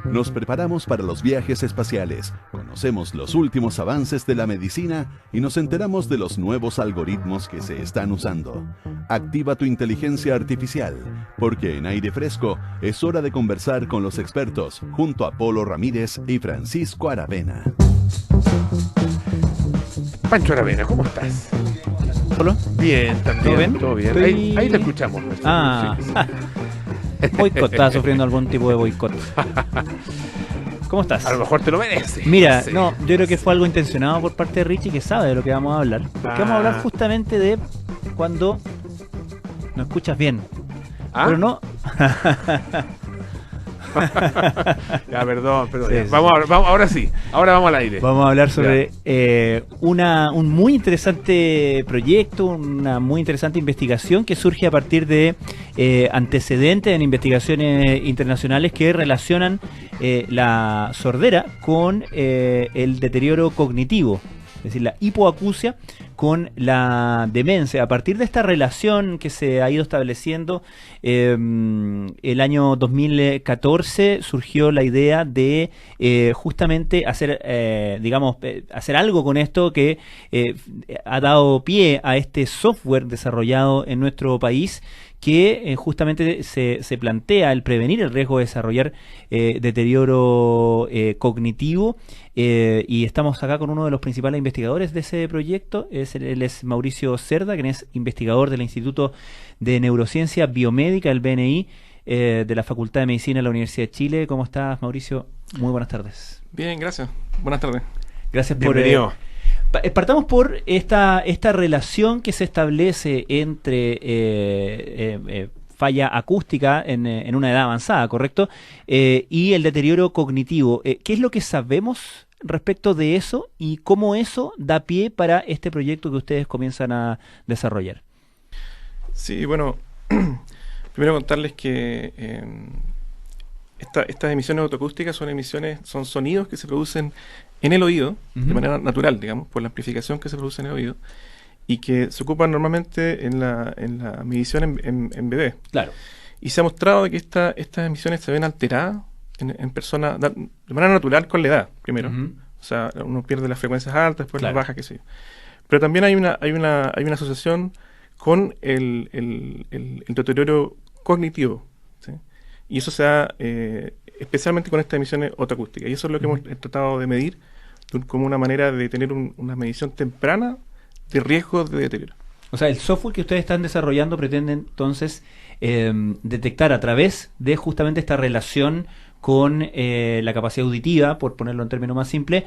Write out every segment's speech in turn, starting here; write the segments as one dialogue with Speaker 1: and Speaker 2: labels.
Speaker 1: Nos preparamos para los viajes espaciales, conocemos los últimos avances de la medicina y nos enteramos de los nuevos algoritmos que se están usando. Activa tu inteligencia artificial, porque en Aire Fresco es hora de conversar con los expertos junto a Polo Ramírez y Francisco Aravena.
Speaker 2: Pancho Aravena, ¿cómo estás?
Speaker 3: ¿Polo?
Speaker 2: Bien, también. ¿Todo bien? Ahí te escuchamos.
Speaker 3: Boicot, estaba sufriendo algún tipo de boicot. ¿Cómo estás?
Speaker 2: A lo mejor te lo mereces.
Speaker 3: Mira, no, yo creo que fue algo intencionado por parte de Richie, que sabe de lo que vamos a hablar. Porque vamos a hablar justamente de cuando no escuchas bien. Pero no.
Speaker 2: Ya, perdón.
Speaker 3: Sí.
Speaker 2: Vamos, ahora sí. Ahora vamos al aire.
Speaker 3: Vamos a hablar sobre un muy interesante proyecto, una muy interesante investigación que surge a partir de antecedentes en investigaciones internacionales que relacionan la sordera con el deterioro cognitivo, es decir, la hipoacusia con la demencia. A partir de esta relación que se ha ido estableciendo, el año 2014 surgió la idea de justamente hacer, hacer algo con esto que ha dado pie a este software desarrollado en nuestro país, que justamente se plantea el prevenir el riesgo de desarrollar deterioro cognitivo, y estamos acá con uno de los principales investigadores de ese proyecto. Él es Mauricio Cerda, quien es investigador del Instituto de Neurociencia Biomédica, el BNI, de la Facultad de Medicina de la Universidad de Chile. ¿Cómo estás, Mauricio? Muy buenas tardes.
Speaker 4: Bien, gracias. Buenas tardes.
Speaker 3: Gracias por...
Speaker 2: Bienvenido.
Speaker 3: Partamos por esta relación que se establece entre falla acústica en una edad avanzada, ¿correcto? Y el deterioro cognitivo. ¿Qué es lo que sabemos respecto de eso y cómo eso da pie para este proyecto que ustedes comienzan a desarrollar?
Speaker 4: Sí, bueno, primero contarles que estas emisiones autoacústicas son sonidos que se producen en el oído, de manera natural, digamos, por la amplificación que se produce en el oído, y que se ocupan normalmente en la medición en bebés.
Speaker 3: Claro.
Speaker 4: Y se ha mostrado que estas emisiones se ven alteradas en personas de manera natural con la edad, primero. O sea, uno pierde las frecuencias altas, después las bajas, qué sé yo. Pero también hay una asociación con el deterioro cognitivo, ¿sí? Y eso se da especialmente con estas emisiones autoacústicas. Y eso es lo que hemos tratado de medir como una manera de tener una medición temprana de riesgos de deterioro.
Speaker 3: O sea, el software que ustedes están desarrollando pretende entonces detectar a través de justamente esta relación con la capacidad auditiva, por ponerlo en términos más simples,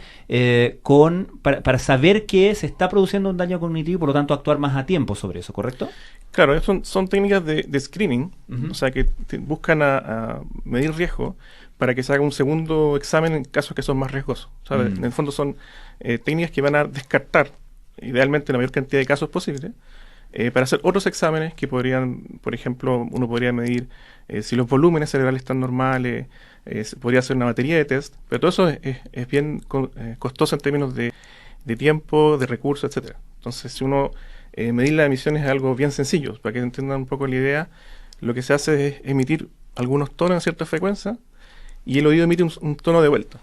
Speaker 3: para saber que se está produciendo un daño cognitivo y por lo tanto actuar más a tiempo sobre eso, ¿correcto?
Speaker 4: Claro, son técnicas de screening, o sea, que buscan a medir riesgo para que se haga un segundo examen en casos que son más riesgosos. ¿Sabes? En el fondo son técnicas que van a descartar, idealmente, la mayor cantidad de casos posible, para hacer otros exámenes que podrían, por ejemplo, uno podría medir si los volúmenes cerebrales están normales, podría hacer una batería de test, pero todo eso es bien costoso en términos de tiempo, de recursos, etcétera. Entonces, si uno medir las emisiones es algo bien sencillo. Para que entiendan un poco la idea, lo que se hace es emitir algunos tonos en cierta frecuencia y el oído emite un tono de vuelta.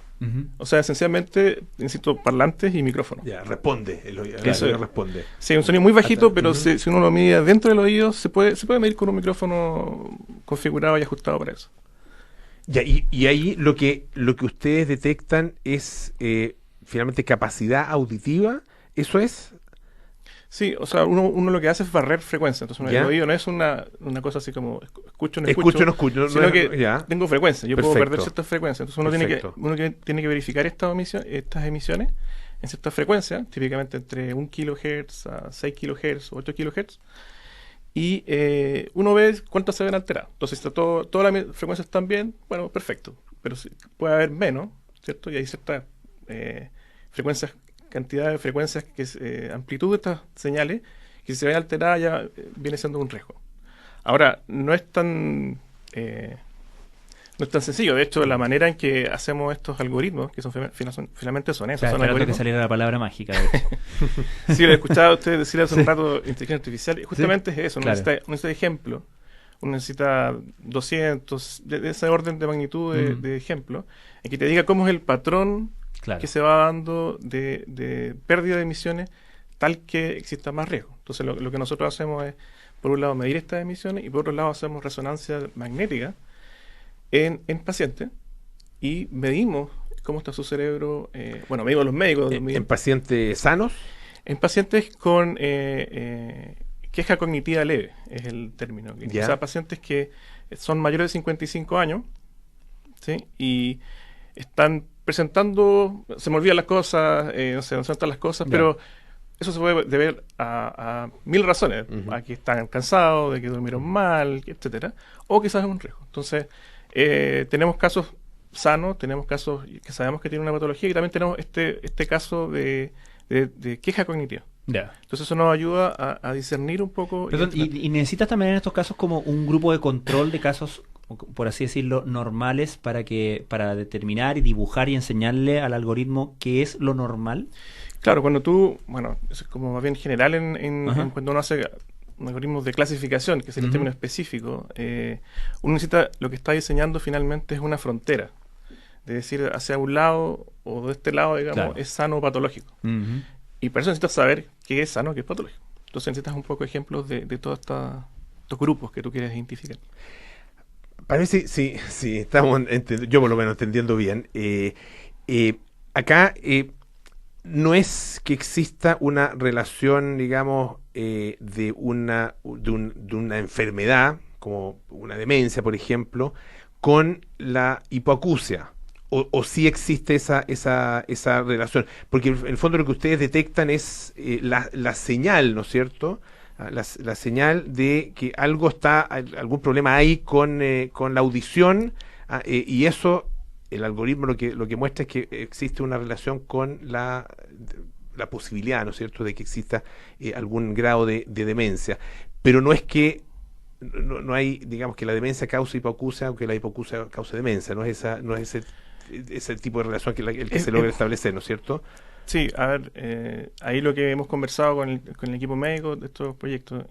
Speaker 4: O sea, esencialmente necesito parlantes y micrófonos.
Speaker 2: Ya, responde. El oído responde.
Speaker 4: Sí, un sonido muy bajito, pero si uno lo mide dentro del oído, se puede medir con un micrófono configurado y ajustado para eso.
Speaker 2: Ya, y ahí lo que ustedes detectan es finalmente capacidad auditiva. ¿Eso es?
Speaker 4: Sí, o sea, uno lo que hace es barrer frecuencia. Entonces, el oído no es una cosa así como escucho, no escucho, sino que tengo frecuencia. Yo puedo perder ciertas frecuencias. Entonces, uno tiene que verificar estas emisiones en ciertas frecuencias, típicamente entre 1 kHz a 6 kHz o 8 kHz. Y uno ve cuántas se ven alteradas. Entonces, si todas las frecuencias están bien, bueno, perfecto. Pero puede haber menos, ¿cierto? Y hay ciertas frecuencias, cantidad de frecuencias, amplitud de estas señales, que si se ven alteradas ya viene siendo un riesgo. Ahora, no es tan sencillo. De hecho, la manera en que hacemos estos algoritmos, que finalmente son esos, son algoritmos.
Speaker 3: Que saliera la palabra mágica.
Speaker 4: Sí, lo he escuchado a ustedes decir hace un rato inteligencia artificial, y justamente es eso,
Speaker 3: claro.
Speaker 4: no necesita ejemplo, uno necesita 200, de ese orden de magnitud de ejemplo, en que te diga cómo es el patrón
Speaker 3: Claro.
Speaker 4: que se va dando de pérdida de emisiones tal que exista más riesgo. Entonces lo que nosotros hacemos es, por un lado, medir estas emisiones y por otro lado hacemos resonancia magnética en pacientes y medimos cómo está su cerebro, medimos los médicos.
Speaker 2: ¿En pacientes sanos?
Speaker 4: En pacientes con queja cognitiva leve, es el término.
Speaker 2: Ya.
Speaker 4: O sea, pacientes que son mayores de 55 años, ¿sí? Y están presentando, se me olvidan las cosas, no sé, no se notan las cosas,
Speaker 3: Ya.
Speaker 4: pero eso se puede deber a mil razones. A que están cansados, de que durmieron mal, etcétera, o quizás es un riesgo. Entonces, tenemos casos sanos, tenemos casos que sabemos que tienen una patología y también tenemos este caso de queja cognitiva.
Speaker 3: Ya.
Speaker 4: Entonces eso nos ayuda a discernir un poco.
Speaker 3: Perdón, y necesitas también en estos casos como un grupo de control de casos, por así decirlo, normales para determinar y dibujar y enseñarle al algoritmo qué es lo normal.
Speaker 4: Claro, cuando eso es como más bien general cuando uno hace un algoritmo de clasificación, que es el término específico, uno necesita, lo que está diseñando finalmente es una frontera, de decir hacia un lado o de este lado, digamos,
Speaker 3: Claro.
Speaker 4: es sano o patológico. Y para eso necesitas saber qué es sano, qué es patológico. Entonces necesitas un poco de ejemplos de todos estos grupos que tú quieres identificar.
Speaker 2: Parece, sí, estamos yo por lo menos entendiendo bien. Acá no es que exista una relación, digamos, de una enfermedad, como una demencia, por ejemplo, con la hipoacusia. O sí existe esa relación. Porque en el fondo lo que ustedes detectan es la señal, ¿no es cierto? La señal de que algún problema hay con la audición, y eso, el algoritmo lo que muestra es que existe una relación con la posibilidad, ¿no es cierto?, de que exista algún grado de demencia. Pero no es que no hay, digamos, que la demencia cause hipoacusia o que la hipoacusia cause demencia, no es ese tipo de relación el que se logra establecer, ¿no es cierto?
Speaker 4: Sí, a ver, ahí lo que hemos conversado con el equipo médico de estos proyectos.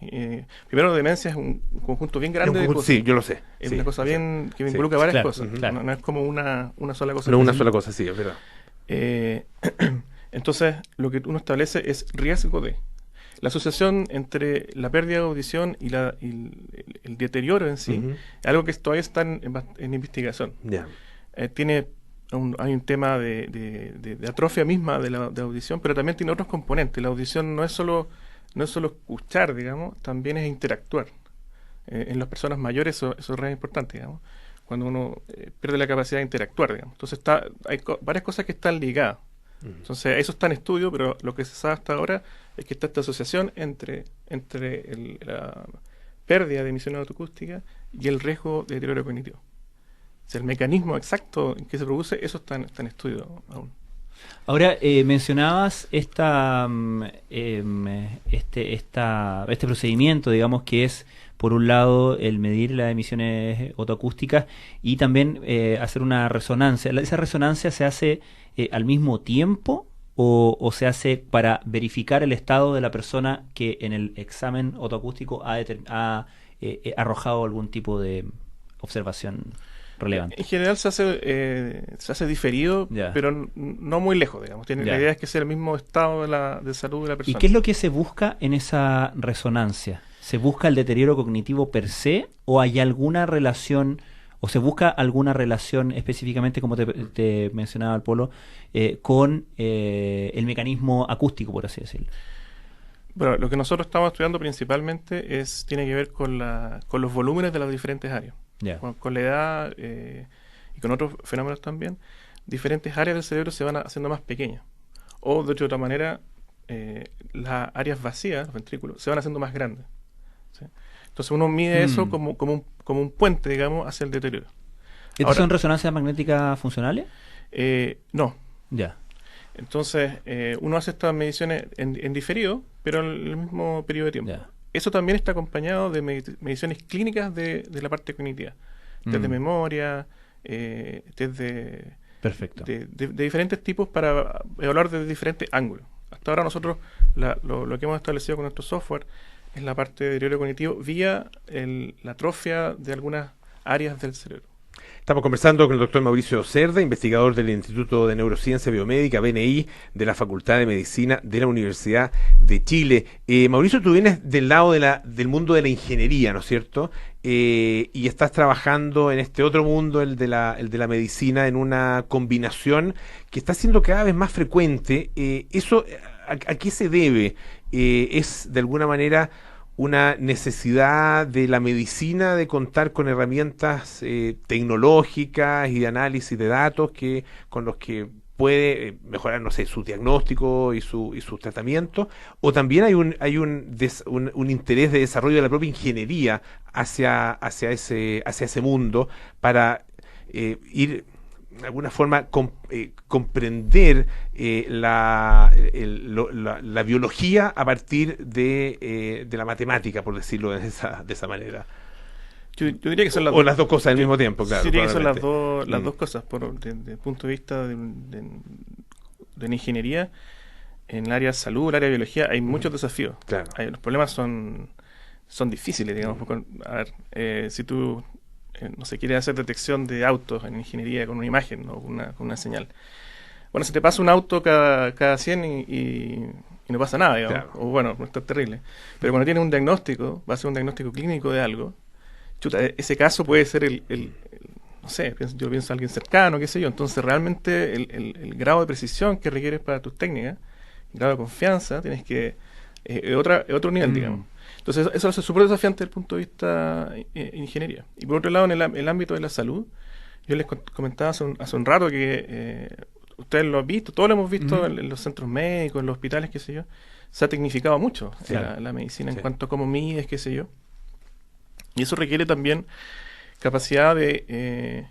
Speaker 4: Primero, demencia es un conjunto bien grande de cosas.
Speaker 2: Sí, yo lo sé.
Speaker 4: Es
Speaker 2: sí,
Speaker 4: una cosa
Speaker 2: sí.
Speaker 4: bien que
Speaker 2: Sí,
Speaker 4: involucra varias
Speaker 3: claro,
Speaker 4: cosas.
Speaker 3: claro.
Speaker 4: No es como una sola cosa.
Speaker 2: No una sola cosa, sí, es verdad.
Speaker 4: Entonces, lo que uno establece es riesgo de. La asociación entre la pérdida de audición y el deterioro en sí, es algo que todavía está en investigación.
Speaker 2: Ya.
Speaker 4: Hay un tema de atrofia misma de la audición, pero también tiene otros componentes. La audición no es solo escuchar, digamos, también es interactuar. En las personas mayores eso es re importante, digamos, cuando uno pierde la capacidad de interactuar, digamos. Entonces hay varias cosas que están ligadas. Entonces eso está en estudio, pero lo que se sabe hasta ahora es que está esta asociación entre la pérdida de emisiones autoacústicas y el riesgo de deterioro cognitivo. O sea, el mecanismo exacto en que se produce, eso está en estudio aún.
Speaker 3: Ahora, mencionabas este procedimiento, digamos, que es, por un lado, el medir las emisiones otoacústicas y también hacer una resonancia. ¿Esa resonancia se hace al mismo tiempo o se hace para verificar el estado de la persona que en el examen otoacústico ha arrojado algún tipo de observación relevante?
Speaker 4: En general se hace diferido,
Speaker 3: Ya.
Speaker 4: pero no muy lejos, digamos.
Speaker 3: Ya.
Speaker 4: La idea es que sea el mismo estado de salud de la
Speaker 3: ¿Y
Speaker 4: persona.
Speaker 3: qué es lo que se busca en esa resonancia? ¿Se busca el deterioro cognitivo per se o hay alguna relación, o se busca alguna relación específicamente, como te mencionaba el Polo, con el mecanismo acústico, por así decirlo?
Speaker 4: Bueno, lo que nosotros estamos estudiando principalmente tiene que ver con los volúmenes de las diferentes áreas.
Speaker 3: Ya.
Speaker 4: Con la edad y con otros fenómenos también, diferentes áreas del cerebro se van haciendo más pequeñas. O, de otra manera, las áreas vacías, los ventrículos, se van haciendo más grandes. ¿Sí? Entonces uno mide eso como un puente, digamos, hacia el deterioro.
Speaker 3: ¿Estas
Speaker 4: Ahora,
Speaker 3: son resonancias magnéticas funcionales?
Speaker 4: No.
Speaker 3: Ya.
Speaker 4: Entonces, uno hace estas mediciones en diferido, pero en el mismo periodo de tiempo.
Speaker 3: Ya.
Speaker 4: Eso también está acompañado de mediciones clínicas de la parte cognitiva. Test de memoria, test
Speaker 3: Perfecto.
Speaker 4: de diferentes tipos para evaluar desde diferentes ángulos. Hasta ahora nosotros lo que hemos establecido con nuestro software es la parte de deterioro cognitivo vía la atrofia de algunas áreas del cerebro.
Speaker 2: Estamos conversando con el doctor Mauricio Cerda, investigador del Instituto de Neurociencia Biomédica, BNI, de la Facultad de Medicina de la Universidad de Chile. Mauricio, tú vienes del lado del mundo de la ingeniería, ¿no es cierto? Y estás trabajando en este otro mundo, el de la medicina, en una combinación que está siendo cada vez más frecuente. ¿Eso a qué se debe? ¿Es de alguna manera una necesidad de la medicina de contar con herramientas tecnológicas y de análisis de datos con los que puede mejorar, no sé, su diagnóstico y sus tratamientos? ¿O también hay un interés de desarrollo de la propia ingeniería hacia ese mundo para ir de alguna forma comprender la biología a partir de la matemática, por decirlo de esa manera?
Speaker 4: Yo diría que son
Speaker 2: las dos cosas al mismo tiempo, claro.
Speaker 4: Sí, diría que son las dos cosas. Desde el punto de vista de la ingeniería, en el área de salud, el área de biología, hay muchos desafíos.
Speaker 2: Claro.
Speaker 4: Los problemas son difíciles, digamos. A ver, si tú no sé, quieres hacer detección de autos en ingeniería con una imagen o con una señal. Bueno, se te pasa un auto cada 100 y no pasa nada, digamos. Claro. O bueno, no está terrible. Pero cuando tienes un diagnóstico, va a ser un diagnóstico clínico de algo, chuta, ese caso puede ser no sé, yo pienso a alguien cercano, qué sé yo. Entonces, realmente el grado de precisión que requieres para tus técnicas, el grado de confianza, tienes que... otro nivel, digamos. Entonces, eso es súper desafiante desde el punto de vista ingeniería. Y por otro lado, en el ámbito de la salud, yo les comentaba hace un rato que ustedes lo han visto, todos lo hemos visto en los centros médicos, en los hospitales, qué sé yo. Se ha tecnificado mucho la medicina en cuanto a cómo mides, qué sé yo. Y eso requiere también capacidad de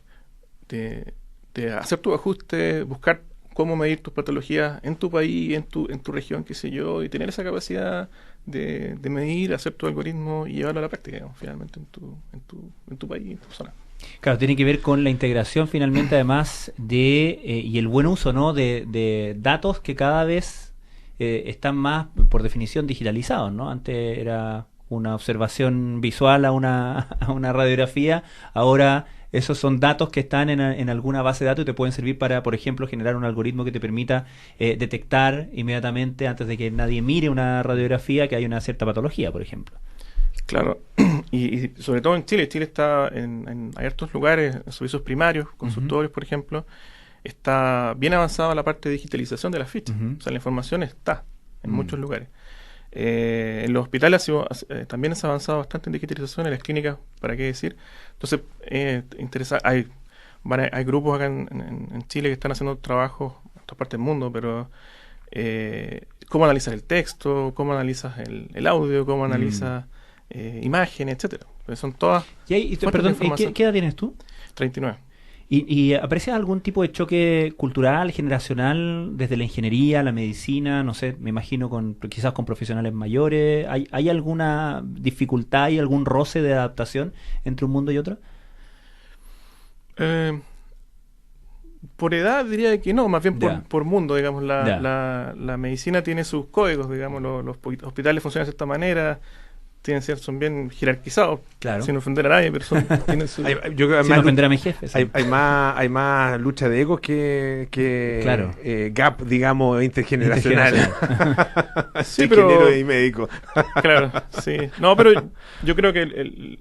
Speaker 4: hacer tus ajustes, buscar cómo medir tus patologías en tu país, en tu región, qué sé yo, y tener esa capacidad de medir, hacer tu algoritmo y llevarlo a la práctica, digamos, finalmente en tu país, en tu zona.
Speaker 3: Claro, tiene que ver con la integración finalmente, además y el buen uso, ¿no?, de datos que cada vez están más, por definición, digitalizados, ¿no? Antes era una observación visual a una radiografía, ahora esos son datos que están en alguna base de datos y te pueden servir para, por ejemplo, generar un algoritmo que te permita detectar inmediatamente, antes de que nadie mire una radiografía, que hay una cierta patología, por ejemplo.
Speaker 4: Claro, y sobre todo en Chile. Chile está hay hartos lugares, en servicios primarios, consultorios, por ejemplo, está bien avanzada la parte de digitalización de las fichas. O sea, la información está en muchos lugares. En los hospitales también se ha avanzado bastante en digitalización, en las clínicas, para qué decir. Entonces, hay grupos acá en Chile que están haciendo trabajos en otras partes del mundo, pero cómo analizas el texto, cómo analizas el audio, cómo analizas imágenes, etcétera. Pues son todas...
Speaker 3: Perdón, ¿qué edad tienes tú?
Speaker 4: 39.
Speaker 3: ¿Y aprecias algún tipo de choque cultural, generacional, desde la ingeniería, la medicina, no sé, me imagino quizás con profesionales mayores? ¿Hay alguna dificultad y algún roce de adaptación entre un mundo y otro?
Speaker 4: Por edad diría que no, más bien por mundo, digamos. La medicina tiene sus códigos, digamos, los hospitales funcionan de esta manera. Son bien jerarquizados, claro, sin ofender a nadie, pero tienen su...
Speaker 3: sin ofender a mi jefe. Sí.
Speaker 2: Hay más lucha de egos que
Speaker 3: claro.
Speaker 2: Gap, digamos, intergeneracional.
Speaker 4: Sí, pero...
Speaker 2: ingeniero y médico.
Speaker 4: Claro, sí. No, pero yo creo que el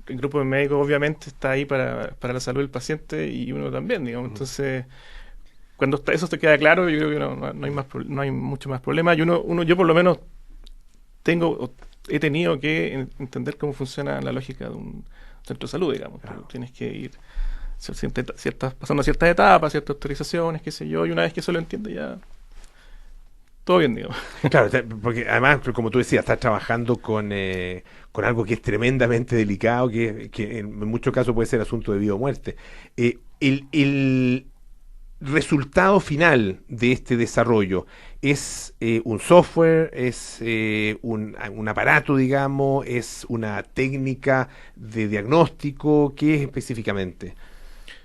Speaker 4: grupo de médicos obviamente está ahí para la salud del paciente y uno también, digamos. Entonces, cuando eso te queda claro, yo creo que no hay mucho más problema. Y yo por lo menos he tenido que entender cómo funciona la lógica de un centro de salud, digamos. Claro. Tienes que ir pasando ciertas etapas, ciertas autorizaciones, qué sé yo, y una vez que eso lo entiende ya todo bien, digamos. Claro,
Speaker 2: porque además, como tú decías, estás trabajando con algo que es tremendamente delicado, que en muchos casos puede ser asunto de vida o muerte. El resultado final de este desarrollo es un software, es un aparato, digamos, es una técnica de diagnóstico. ¿Qué es específicamente?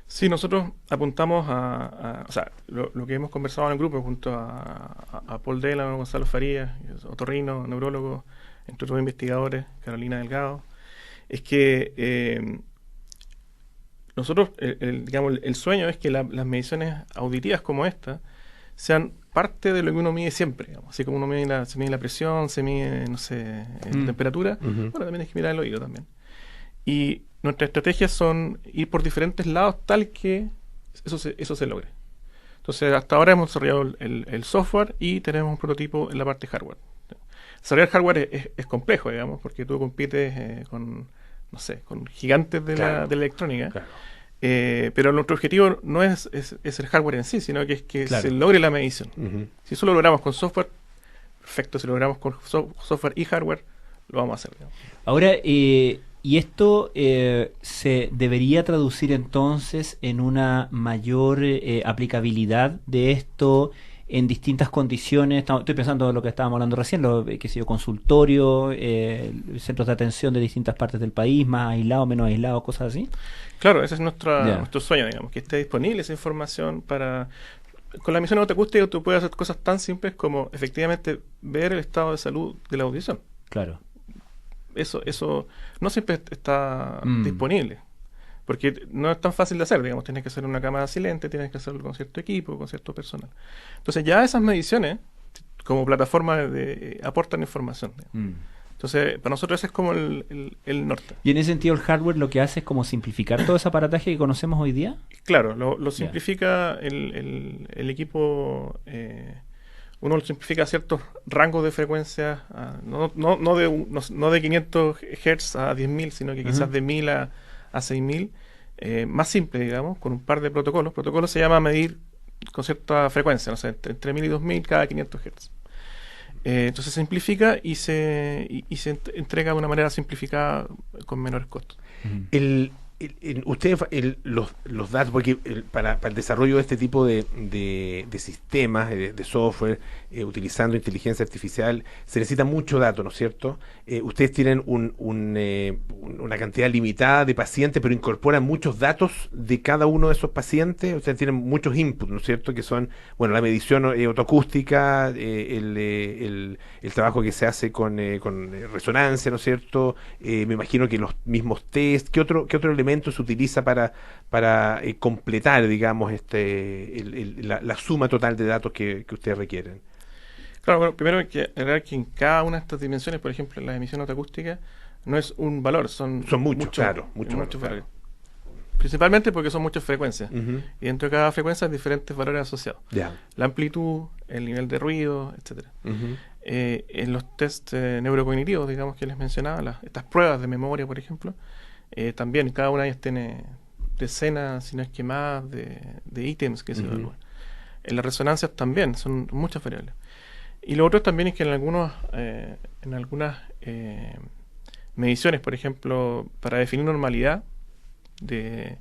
Speaker 4: Sí, nosotros apuntamos o sea, lo que hemos conversado en el grupo junto a Paul Dela, Gonzalo Farías, otorrino, neurólogo, entre otros investigadores, Carolina Delgado, es que nosotros, digamos, el sueño es que las mediciones auditivas como esta sean parte de lo que uno mide siempre, digamos. Así como uno se mide la presión, se mide, no sé, la temperatura, bueno, también hay que mirar el oído también. Y nuestras estrategias son ir por diferentes lados tal que eso se logre. Entonces, hasta ahora hemos desarrollado el software y tenemos un prototipo en la parte hardware. Desarrollar hardware es complejo, digamos, porque tú compites con, no sé, con gigantes de la electrónica. Claro. Pero nuestro objetivo no es el hardware en sí, sino que es que se logre la medición. Si eso lo logramos con software, perfecto. Si lo logramos con software y hardware, lo vamos a hacer, digamos.
Speaker 3: Ahora, y esto se debería traducir entonces en una mayor aplicabilidad de esto en distintas condiciones. Estoy pensando en lo que estábamos hablando recién, consultorio, centros de atención de distintas partes del país, más aislados, menos aislados, cosas así.
Speaker 4: Claro, ese es nuestro sueño, digamos, que esté disponible esa información para... Con la misión autoacústica tú puedes hacer cosas tan simples como efectivamente ver el estado de salud de la audición.
Speaker 3: Claro.
Speaker 4: Eso no siempre está disponible. Porque no es tan fácil de hacer, digamos, tienes que hacer una cámara silente, tienes que hacerlo con cierto equipo, con cierto personal. Entonces ya esas mediciones, como plataforma, aportan información. Entonces, para nosotros ese es como el norte.
Speaker 3: Y en ese sentido el hardware lo que hace es como simplificar todo ese aparataje que conocemos hoy día.
Speaker 4: Claro, lo simplifica el equipo, uno lo simplifica a ciertos rangos de frecuencia, no de 500 Hz a 10.000, sino que quizás de 1.000 a 6.000, más simple, digamos, con un par de protocolos. Protocolo se llama medir con cierta frecuencia, no sé, entre 1.000 y 2.000 cada 500 Hz. Entonces se simplifica y se entrega de una manera simplificada con menores costos.
Speaker 2: Ustedes, los datos, porque para el desarrollo de este tipo de sistemas, de software, utilizando inteligencia artificial, se necesita mucho dato, ¿no es cierto? Ustedes tienen una cantidad limitada de pacientes, pero incorporan muchos datos de cada uno de esos pacientes. Ustedes tienen muchos inputs, ¿no es cierto? Que son, bueno, la medición autoacústica, el trabajo que se hace con resonancia, ¿no es cierto? Me imagino que los mismos test. ¿Qué otro elemento se utiliza para completar, digamos, la suma total de datos que ustedes requieren?
Speaker 4: Claro, bueno, primero hay que aclarar que en cada una de estas dimensiones, por ejemplo, en la emisión autoacústica, no es un valor, son muchos valores. Principalmente porque son muchas frecuencias. Y dentro de cada frecuencia hay diferentes valores asociados. La amplitud, el nivel de ruido, etcétera. En los test neurocognitivos, digamos, que les mencionaba, estas pruebas de memoria, por ejemplo, también cada una de ellas tiene decenas, si no es que más, de ítems que se evalúan. En las resonancias también son muchas variables. Y lo otro también es que en algunas mediciones, por ejemplo, para definir normalidad de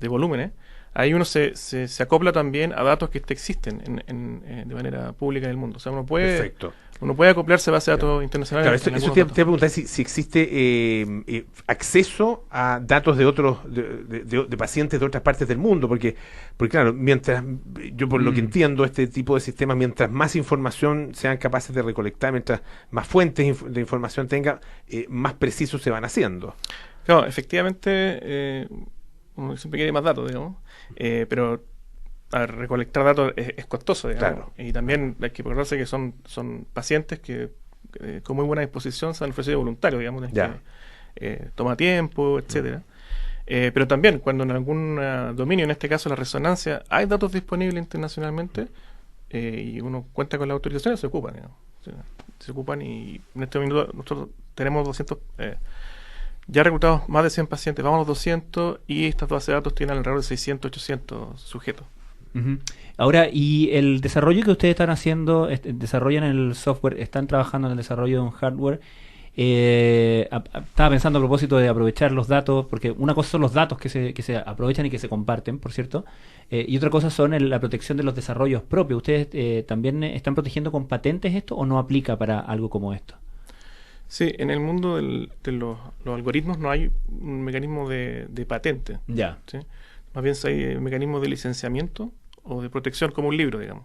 Speaker 4: volúmenes, ahí uno se acopla también a datos que existen de manera pública en el mundo. O sea, uno puede acoplarse a base de datos internacionales.
Speaker 2: Claro, eso te iba a preguntar si existe acceso a datos de otros de pacientes de otras partes del mundo, porque claro, mientras yo por lo que entiendo, este tipo de sistemas, mientras más información sean capaces de recolectar, mientras más fuentes de información tenga, más precisos se van haciendo.
Speaker 4: Claro, efectivamente, uno siempre quiere más datos, digamos, pero recolectar datos es costoso, digamos. Claro. Y también hay que acordarse que son pacientes que con muy buena disposición se han ofrecido voluntarios, digamos, que toma tiempo, etcétera. Pero también cuando en algún dominio, en este caso la resonancia, hay datos disponibles internacionalmente y uno cuenta con las autorizaciones, se ocupan, digamos. Se ocupan y en este momento nosotros tenemos 200... ya reclutamos más de 100 pacientes, vamos a los 200 y estas bases de datos tienen alrededor de 600, 800 sujetos.
Speaker 3: Ahora, ¿y el desarrollo que ustedes están haciendo, desarrollan el software, están trabajando en el desarrollo de un hardware? Estaba pensando a propósito de aprovechar los datos, porque una cosa son los datos que se aprovechan y que se comparten, por cierto, y otra cosa son la protección de los desarrollos propios. ¿Ustedes también están protegiendo con patentes esto o no aplica para algo como esto?
Speaker 4: Sí, en el mundo de los algoritmos no hay un mecanismo de patente.
Speaker 3: Ya.
Speaker 4: ¿Sí? Más bien hay un mecanismo de licenciamiento o de protección como un libro, digamos.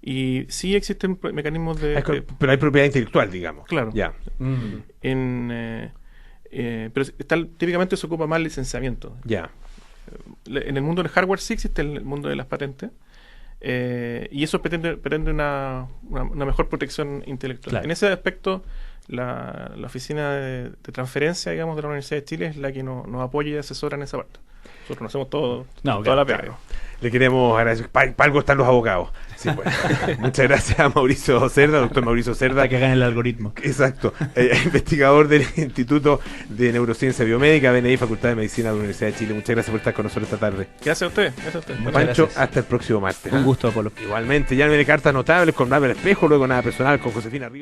Speaker 4: Y sí existen mecanismos de...
Speaker 2: Pero hay propiedad intelectual, digamos.
Speaker 4: Claro.
Speaker 2: Ya.
Speaker 4: Pero típicamente se ocupa más licenciamiento.
Speaker 2: Ya.
Speaker 4: En el mundo del hardware sí existe el mundo de las patentes. Y eso pretende una mejor protección intelectual.
Speaker 3: Claro.
Speaker 4: En ese aspecto, la oficina de transferencia, digamos, de la Universidad de Chile es la que nos apoya y asesora en esa parte. Nosotros no hacemos toda la pega.
Speaker 2: Le queremos agradecer. Para algo están los abogados. Sí, pues. Muchas gracias a Mauricio Cerda, doctor Mauricio Cerda.
Speaker 3: Para que hagan el algoritmo.
Speaker 2: Exacto. Investigador del Instituto de Neurociencia Biomédica, BNI, Facultad de Medicina de la Universidad de Chile. Muchas gracias por estar con nosotros esta tarde.
Speaker 4: Gracias a usted.
Speaker 3: Muchas
Speaker 2: Pancho,
Speaker 3: gracias.
Speaker 2: hasta el próximo martes.
Speaker 3: Un gusto, Apolo.
Speaker 2: Igualmente, ya no viene cartas notables con Nabel Espejo, luego nada personal con Josefina Ríos.